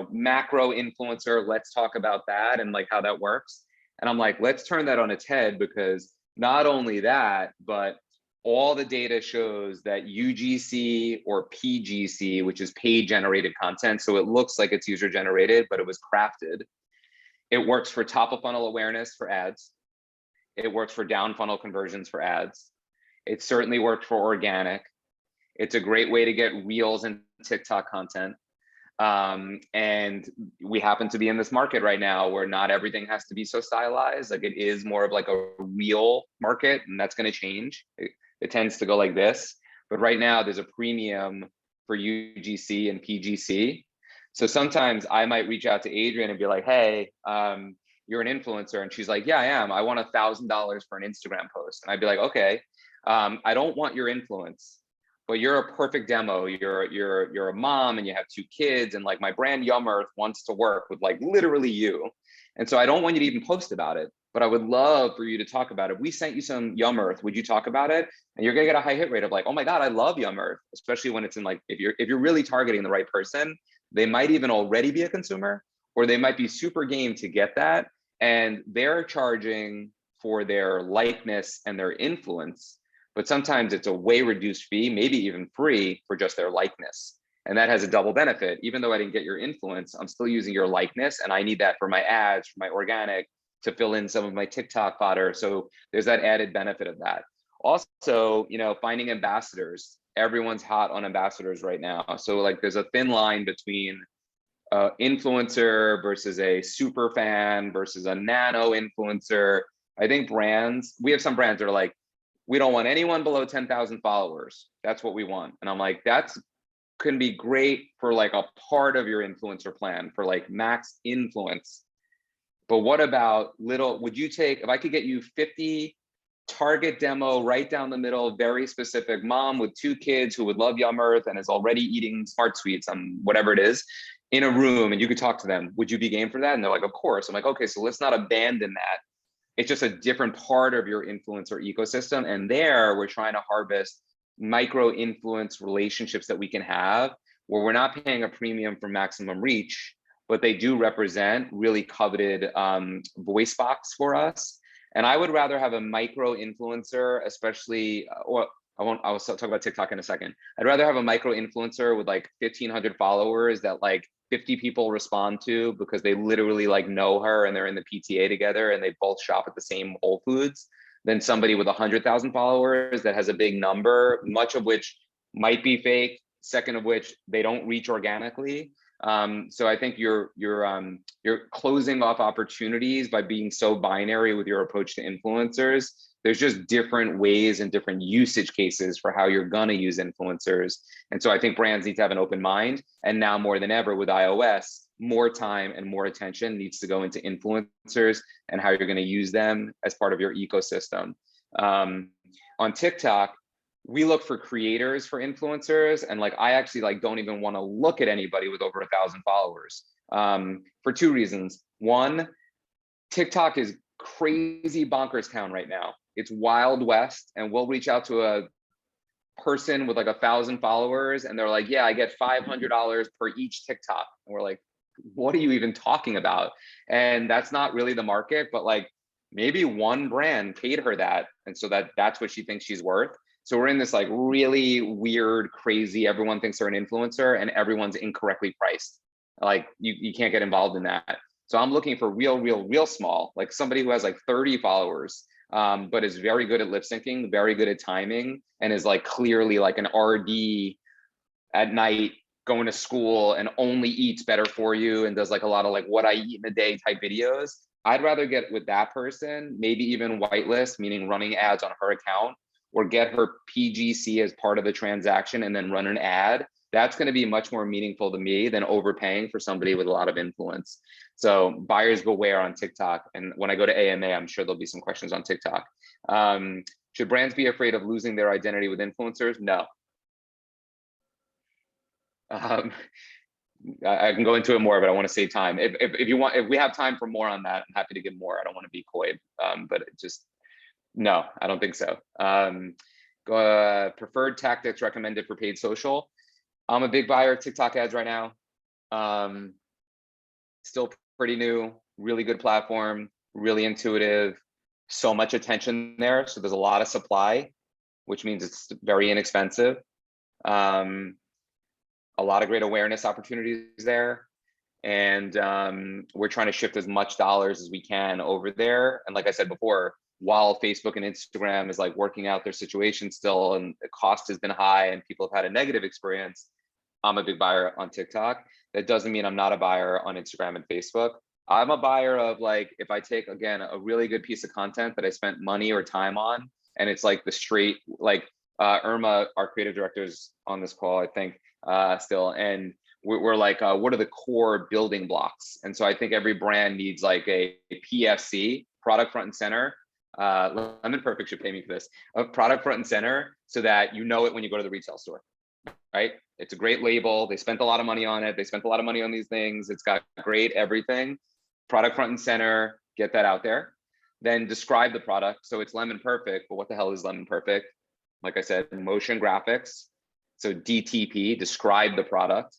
macro influencer. Let's talk about that and like how that works. And I'm like, let's turn that on its head, because not only that, but all the data shows that UGC or PGC, which is paid generated content, so it looks like it's user generated, but it was crafted. It works for top of funnel awareness for ads. It works for down funnel conversions for ads. It certainly worked for organic. It's a great way to get reels and TikTok content. And we happen to be in this market right now where not everything has to be so stylized. Like, it is more of like a real market, and that's going to change. It tends to go like this, but right now there's a premium for UGC and PGC. So sometimes I might reach out to Adrienne and be like, hey, you're an influencer. And she's like, yeah, I am. I want $1,000 for an Instagram post. And I'd be like, okay, I don't want your influence, but you're a perfect demo. You're a mom and you have 2 kids, and like my brand Yum Earth wants to work with like literally you. And so I don't want you to even post about it, but I would love for you to talk about it. We sent you some Yum Earth. Would you talk about it? And you're gonna get a high hit rate of like, oh my God, I love Yum Earth, especially when it's in like, if you're really targeting the right person, they might even already be a consumer, or they might be super game to get that. And they're charging for their likeness and their influence, but sometimes it's a way reduced fee, maybe even free, for just their likeness. And that has a double benefit. Even though I didn't get your influence, I'm still using your likeness, and I need that for my ads, for my organic, to fill in some of my TikTok fodder. So there's that added benefit of that. Also, finding ambassadors. Everyone's hot on ambassadors right now. So like, there's a thin line between influencer versus a super fan versus a nano influencer. I think we have some brands that are like, we don't want anyone below 10,000 followers. That's what we want. And I'm like, that's can be great for like a part of your influencer plan for like max influence. But what about would you take, if I could get you 50 target demo right down the middle, very specific mom with 2 kids who would love Yum Earth and is already eating Smart Sweets on whatever it is in a room, and you could talk to them, would you be game for that? And they're like, of course. I'm like, okay, so let's not abandon that. It's just a different part of your influencer ecosystem. And there we're trying to harvest micro influence relationships that we can have where we're not paying a premium for maximum reach, but they do represent really coveted voice box for us. And I would rather have a micro influencer, especially, I'll talk about TikTok in a second. I'd rather have a micro influencer with like 1,500 followers that like 50 people respond to because they literally like know her and they're in the PTA together and they both shop at the same Whole Foods, than somebody with 100,000 followers that has a big number, much of which might be fake, second of which they don't reach organically. So I think you're closing off opportunities by being so binary with your approach to influencers. There's just different ways and different usage cases for how you're gonna use influencers. And so I think brands need to have an open mind. And now more than ever with iOS, more time and more attention needs to go into influencers and how you're gonna use them as part of your ecosystem. On TikTok, we look for creators for influencers, and like I actually like don't even want to look at anybody with over 1,000 followers for two reasons. One, TikTok is crazy bonkers town right now. It's Wild West, and we'll reach out to a person with like 1,000 followers, and they're like, "Yeah, I get $500 per each TikTok," and we're like, "What are you even talking about?" And that's not really the market, but like maybe one brand paid her that, and so that's what she thinks she's worth. So we're in this like really weird, crazy. Everyone thinks they're an influencer, and everyone's incorrectly priced. Like you can't get involved in that. So I'm looking for real small, like somebody who has like 30 followers, but is very good at lip syncing, very good at timing, and is like clearly like an RD at night going to school and only eats better for you and does like a lot of like what I eat in a day type videos. I'd rather get with that person, maybe even whitelist, meaning running ads on her account, or get her PGC as part of the transaction and then run an ad. That's going to be much more meaningful to me than overpaying for somebody with a lot of influence. So buyers beware on TikTok. And when I go to AMA, I'm sure there'll be some questions on TikTok. Should brands be afraid of losing their identity with influencers? No. I can go into it more, but I want to save time. If you want, if we have time for more on that, I'm happy to give more. I don't want to be coy, but just no, I don't think so. Preferred tactics recommended for paid social. I'm a big buyer of TikTok ads right now. Still pretty new, really good platform, really intuitive, so much attention there. So there's a lot of supply, which means it's very inexpensive. A lot of great awareness opportunities there. And we're trying to shift as much dollars as we can over there. And like I said before, while Facebook and Instagram is like working out their situation still, and the cost has been high and people have had a negative experience, I'm a big buyer on TikTok. That doesn't mean I'm not a buyer on Instagram and Facebook. I'm a buyer of like, if I take, again, a really good piece of content that I spent money or time on, and it's like the straight, like Irma, our creative director, is on this call, I think, still. And we're like, what are the core building blocks? And so I think every brand needs like a PFC, product front and center. Lemon Perfect should pay me for this. A product front and center, so that you know it when you go to the retail store, right? It's a great label. They spent a lot of money on it. They spent a lot of money on these things. It's got great everything. Product front and center, get that out there. Then describe the product. So it's Lemon Perfect, but what the hell is Lemon Perfect? Like I said, motion graphics. So DTP, describe the product.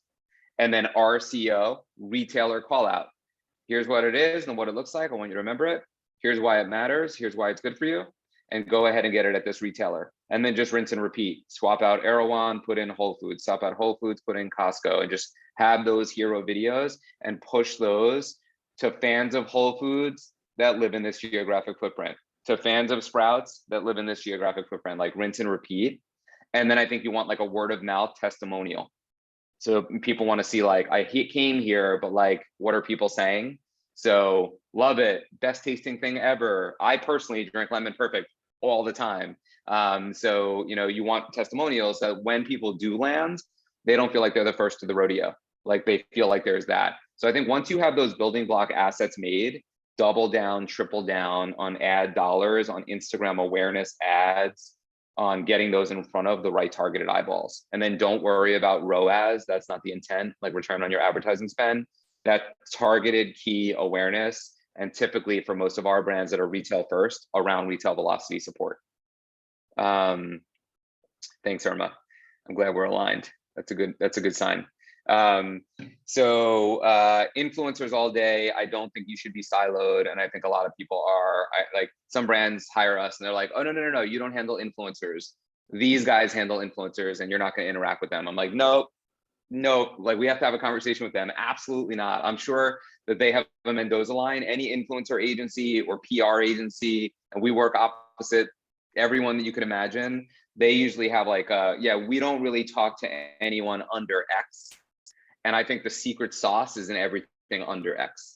And then RCO, retailer call out. Here's what it is and what it looks like. I want you to remember it. Here's why it matters. Here's why it's good for you. And go ahead and get it at this retailer. And then just rinse and repeat. Swap out Erewhon, put in Whole Foods. Swap out Whole Foods, put in Costco. And just have those hero videos and push those to fans of Whole Foods that live in this geographic footprint, to fans of Sprouts that live in this geographic footprint, like rinse and repeat. And then I think you want like a word of mouth testimonial. So people want to see like, I came here, but like, what are people saying? So love it, best tasting thing ever. I personally drink Lemon Perfect all the time. So, you know, you want testimonials that when people do land, they don't feel like they're the first to the rodeo. Like they feel like there's that. So I think once you have those building block assets made, double down, triple down on ad dollars, on Instagram awareness ads, on getting those in front of the right targeted eyeballs. And then don't worry about ROAS. That's not the intent, like return on your advertising spend. That targeted key awareness, and typically for most of our brands that are retail first, around retail velocity support. Thanks, Irma. I'm glad we're aligned. That's a good sign. Influencers all day. I don't think you should be siloed, and I think a lot of people are. Like some brands hire us and they're like, oh no, you don't handle influencers. These guys handle influencers and you're not going to interact with them. I'm like, nope, like we have to have a conversation with them. Absolutely not. I'm sure that they have a Mendoza line, any influencer agency or PR agency, and we work opposite everyone that you could imagine. They usually have like, yeah, we don't really talk to anyone under X. And I think the secret sauce is in everything under X.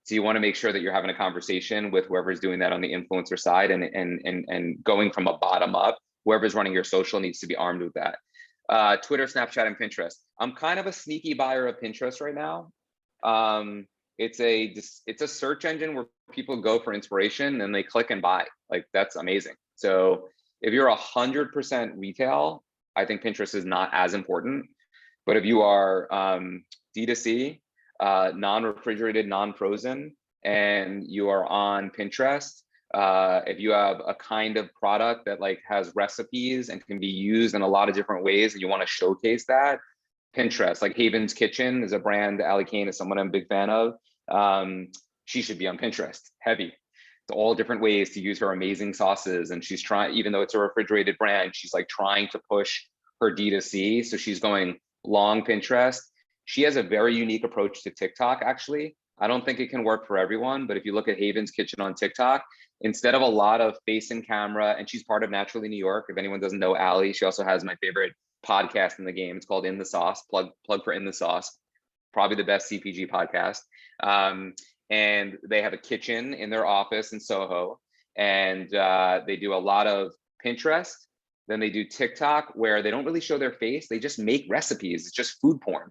So you want to make sure that you're having a conversation with whoever's doing that on the influencer side, and going from a bottom up. Whoever's running your social needs to be armed with that. Twitter, Snapchat, and Pinterest. I'm kind of a sneaky buyer of Pinterest right now. It's a search engine where people go for inspiration and they click and buy. Like that's amazing. So If you're 100% retail, I think Pinterest is not as important. But if you are D2C, non-refrigerated, non-frozen, and you are on Pinterest, if you have a kind of product that like has recipes and can be used in a lot of different ways and you want to showcase that, Pinterest, like Haven's Kitchen is a brand, Allie Kane is someone I'm a big fan of. She should be on Pinterest, heavy. It's all different ways to use her amazing sauces. And she's trying, even though it's a refrigerated brand, she's like trying to push her D2C. So she's going long Pinterest. She has a very unique approach to TikTok, actually. I don't think it can work for everyone, but if you look at Haven's Kitchen on TikTok, instead of a lot of face and camera, and she's part of Naturally New York. If anyone doesn't know Allie, she also has my favorite podcast in the game. It's called In the Sauce, plug for In the Sauce, probably the best CPG podcast. And they have a kitchen in their office in Soho, and they do a lot of Pinterest. Then they do TikTok, where they don't really show their face. They just make recipes. It's just food porn.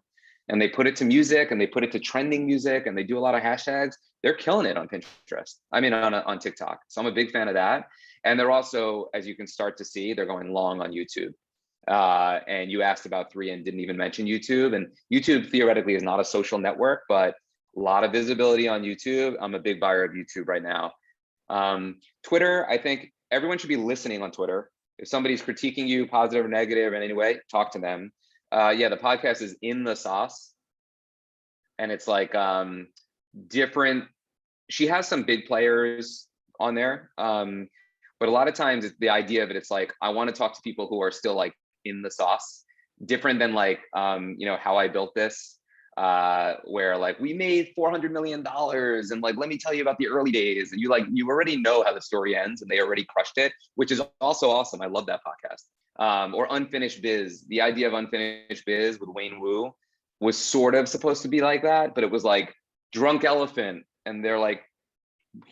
And they put it to music, and they put it to trending music, and they do a lot of hashtags. They're killing it on Pinterest. I mean, on TikTok. So I'm a big fan of that. And they're also, as you can start to see, they're going long on YouTube. And you asked about 3 and didn't even mention YouTube. And YouTube theoretically is not a social network, but a lot of visibility on YouTube. I'm a big buyer of YouTube right now. Twitter, I think everyone should be listening on Twitter. If somebody's critiquing you, positive or negative in any way, talk to them. Yeah, the podcast is In the Sauce. And it's like different. She has some big players on there. But a lot of times the idea of it, it's like, I want to talk to people who are still like in the sauce, different than like, How I Built This, where like we made $400 million and like, let me tell you about the early days. And you already know how the story ends and they already crushed it, which is also awesome. I love that podcast. Or Unfinished Biz. The idea of Unfinished Biz with Wayne Wu was sort of supposed to be like that, but it was like Drunk Elephant and they're like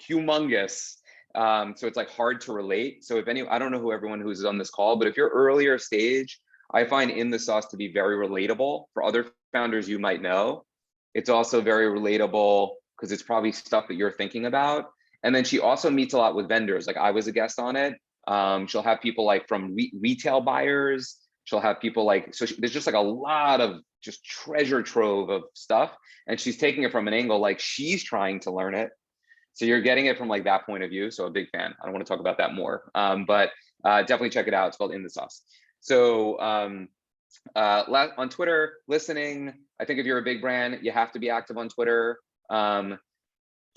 humongous. So it's like hard to relate. So I don't know who everyone who's on this call, but if you're earlier stage, I find In the Sauce to be very relatable for other founders you might know. It's also very relatable because it's probably stuff that you're thinking about. And then she also meets a lot with vendors. Like I was a guest on it. She'll have people like from retail buyers. She'll have people like, there's just like a lot of just treasure trove of stuff. And she's taking it from an angle like she's trying to learn it. So you're getting it from like that point of view. So a big fan. I don't want to talk about that more, but definitely check it out. It's called In the Sauce. So on Twitter, listening, I think if you're a big brand, you have to be active on Twitter. To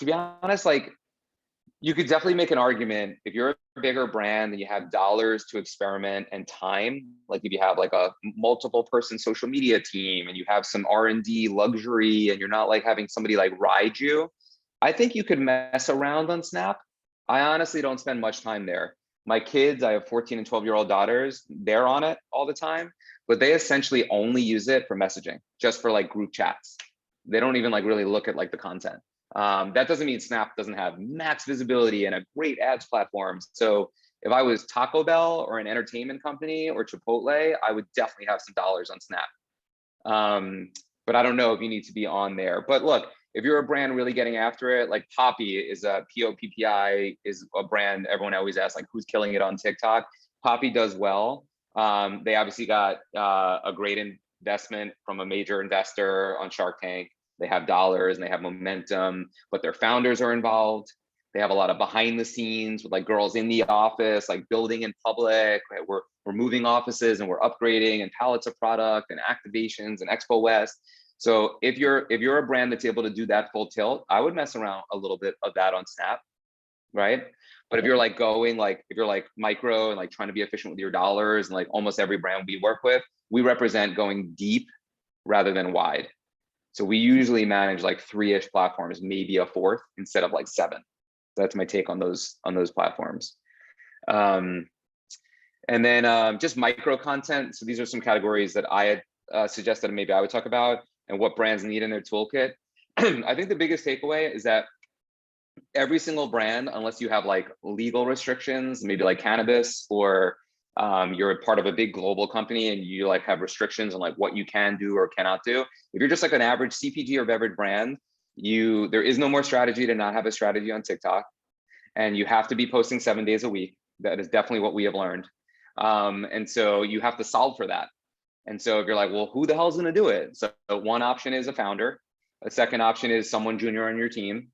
be honest, like you could definitely make an argument if you're a bigger brand and you have dollars to experiment and time, like if you have like a multiple person social media team and you have some R&D luxury and you're not like having somebody like ride you, I think you could mess around on Snap. I honestly don't spend much time there. My kids, I have 14 and 12-year-old daughters, they're on it all the time, but they essentially only use it for messaging, just for like group chats. They don't even like really look at like the content. That doesn't mean Snap doesn't have max visibility and a great ads platform. So if I was Taco Bell or an entertainment company or Chipotle, I would definitely have some dollars on Snap. But I don't know if you need to be on there. But look, if you're a brand really getting after it, like Poppy is Poppi is a brand everyone always asks, like who's killing it on TikTok. Poppy does well. They obviously got a great investment from a major investor on Shark Tank. They have dollars and they have momentum, but their founders are involved. They have a lot of behind the scenes with like girls in the office, like building in public. Right? We're moving offices and we're upgrading and pallets of product and activations and Expo West. So if you're a brand that's able to do that full tilt, I would mess around a little bit of that on Snap, right? But if you're like if you're like micro and like trying to be efficient with your dollars, and like almost every brand we work with, we represent going deep rather than wide. So we usually manage like 3-ish platforms, maybe a 4th instead of like 7. That's my take on those platforms. And then just micro content. So these are some categories that I had suggested maybe I would talk about and what brands need in their toolkit. I think the biggest takeaway is that every single brand, unless you have like legal restrictions, maybe like cannabis, or you're a part of a big global company and you like have restrictions on like what you can do or cannot do. If you're just like an average CPG or beverage brand, there is no more strategy to not have a strategy on TikTok, and you have to be posting 7 days a week. That is definitely what we have learned. And so you have to solve for that. And so if you're like, well, who the hell's going to do it? So one option is a founder. A second option is someone junior on your team.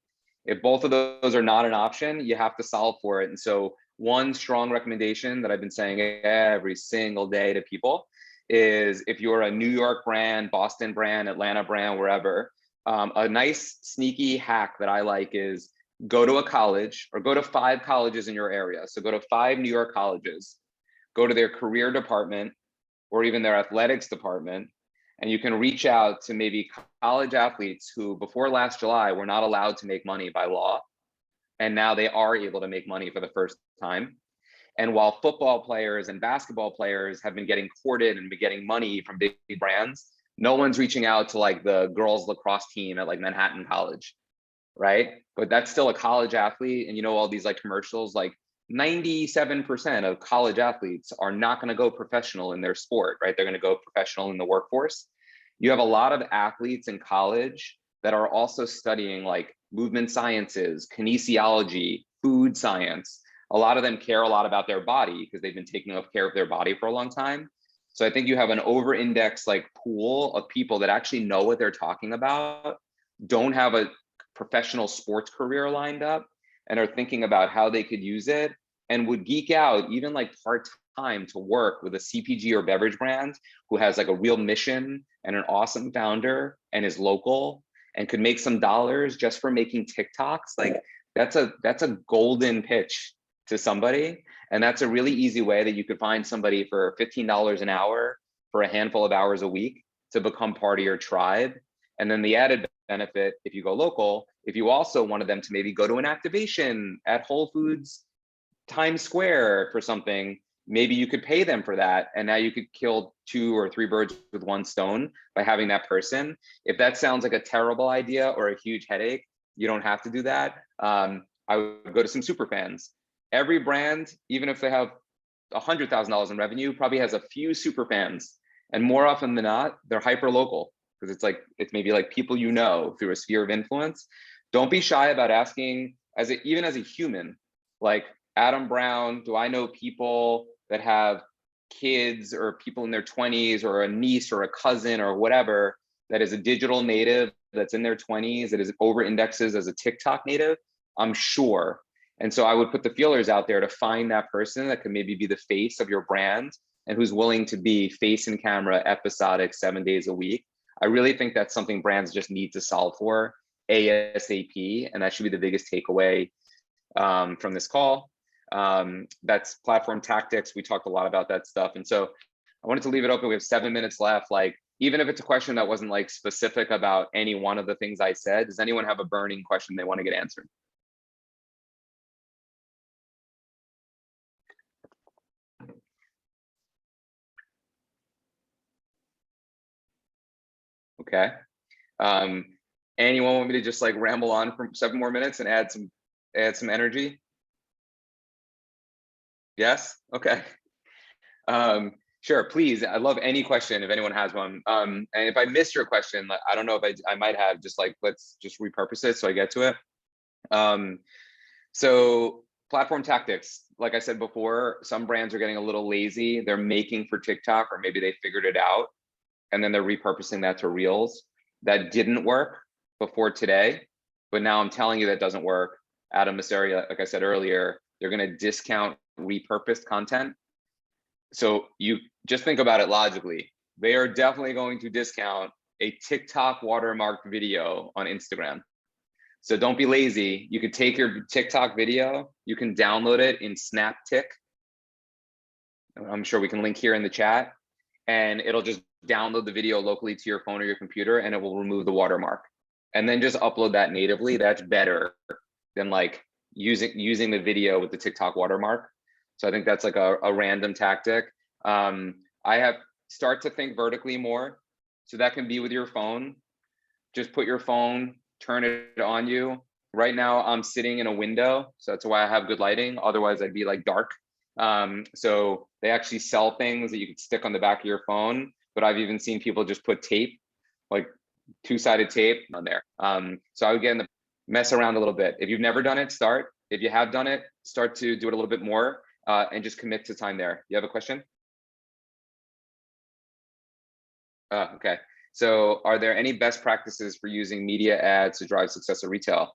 If both of those are not an option, you have to solve for it. And so one strong recommendation that I've been saying every single day to people is, if you're a New York brand, Boston brand, Atlanta brand, wherever, a nice sneaky hack that I like is go to a college, or go to 5 colleges in your area. So go to 5 New York colleges, go to their career department or even their athletics department, and you can reach out to maybe college athletes who before last July were not allowed to make money by law, and now they are able to make money for the first time. And while football players and basketball players have been getting courted and been getting money from big brands, no one's reaching out to like the girls lacrosse team at like Manhattan College, right? But that's still a college athlete. And you know, all these like commercials, like 97% of college athletes are not going to go professional in their sport, right? They're going to go professional in the workforce. You have a lot of athletes in college that are also studying like movement sciences, kinesiology, food science. A lot of them care a lot about their body because they've been taking care of their body for a long time. So I think you have an over-index like pool of people that actually know what they're talking about, don't have a professional sports career lined up, and are thinking about how they could use it, and would geek out even like part-time to work with a CPG or beverage brand who has like a real mission and an awesome founder and is local and could make some dollars just for making TikToks. Like that's a golden pitch to somebody. And that's a really easy way that you could find somebody for $15 an hour for a handful of hours a week to become part of your tribe. And then the added benefit, if you go local, if you also wanted them to maybe go to an activation at Whole Foods Times Square for something, maybe you could pay them for that. And now you could kill 2 or 3 birds with one stone by having that person. If that sounds like a terrible idea or a huge headache, you don't have to do that. I would go to some super fans. Every brand, even if they have $100,000 in revenue, probably has a few super fans. And more often than not, they're hyper local, because it's maybe like people you know through a sphere of influence. Don't be shy about asking, even as a human, like, Adam Brown, do I know people that have kids or people in their 20s, or a niece or a cousin or whatever that is a digital native that's in their 20s, that is over indexes as a TikTok native? I'm sure. And so I would put the feelers out there to find that person that could maybe be the face of your brand and who's willing to be face and camera episodic 7 days a week. I really think that's something brands just need to solve for ASAP. And that should be the biggest takeaway from this call. That's platform tactics. We talked a lot about that stuff. And so I wanted to leave it open. We have 7 minutes left. Like, even if it's a question that wasn't like specific about any one of the things I said, does anyone have a burning question they want to get answered? Okay. Anyone want me to just like ramble on for 7 more minutes and add some energy? Yes? Okay. Sure, please. I love any question if anyone has one. And if I missed your question, I don't know if I might have, just like, let's just repurpose it so I get to it. So platform tactics, like I said before, some brands are getting a little lazy. They're making for TikTok, or maybe they figured it out, and then they're repurposing that to Reels. That didn't work before today, but now I'm telling you that doesn't work. Adam Mosseri, like I said earlier, they're going to discount repurposed content. So you just think about it logically. They are definitely going to discount a TikTok watermarked video on Instagram. So don't be lazy. You could take your TikTok video, you can download it in SnapTik. I'm sure we can link here in the chat, and it'll just download the video locally to your phone or your computer, and it will remove the watermark. And then just upload that natively. That's better than like using the video with the TikTok watermark. So I think that's like a random tactic. I have start to think vertically more. So that can be with your phone. Just put your phone, turn it on you. Right now I'm sitting in a window, so that's why I have good lighting. Otherwise I'd be like dark. So they actually sell things that you could stick on the back of your phone, but I've even seen people just put tape, like 2-sided tape on there. So I would get in mess around a little bit. If you've never done it, start. If you have done it, start to do it a little bit more. and just commit to time there. You have a question? Okay. So are there any best practices for using media ads to drive success at retail?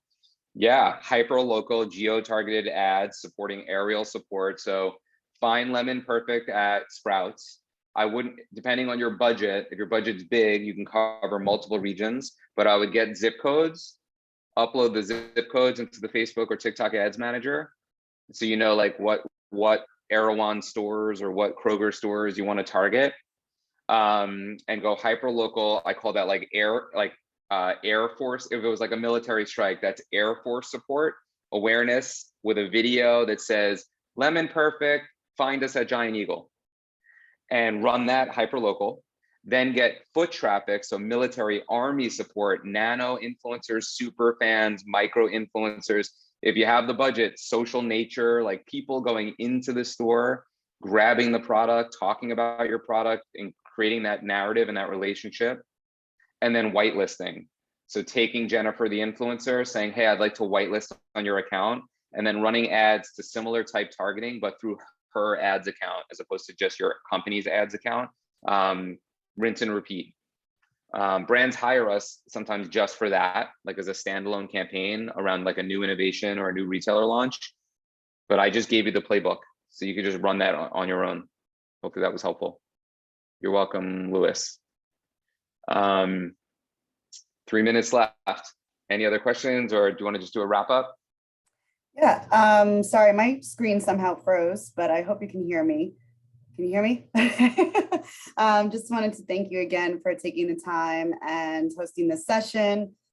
Yeah, hyper-local, geo-targeted ads supporting aerial support. So find Lemon Perfect at Sprouts. I wouldn't, depending on your budget, if your budget's big, you can cover multiple regions, but I would get zip codes, upload the zip codes into the Facebook or TikTok ads manager. So you know like what Erewhon stores or what Kroger stores you want to target, and go hyper local. I call that like Air Force. If it was like a military strike, that's Air Force support awareness with a video that says Lemon Perfect, find us at Giant Eagle, and run that hyper local. Then get foot traffic, so military army support, nano influencers, super fans, micro influencers. If you have the budget, social nature, like people going into the store, grabbing the product, talking about your product, and creating that narrative and that relationship. And then whitelisting. So taking Jennifer, the influencer, saying, hey, I'd like to whitelist on your account, and then running ads to similar type targeting, but through her ads account, as opposed to just your company's ads account. Rinse and repeat. Brands hire us sometimes just for that, like as a standalone campaign around like a new innovation or a new retailer launch. But I just gave you the playbook, so you could just run that on your own. Hopefully that was helpful. You're welcome, Lewis. 3 minutes left. Any other questions, or do you want to just do a wrap up? Yeah, sorry, my screen somehow froze, but I hope you can hear me. Can you hear me? Just wanted to thank you again for taking the time and hosting this session.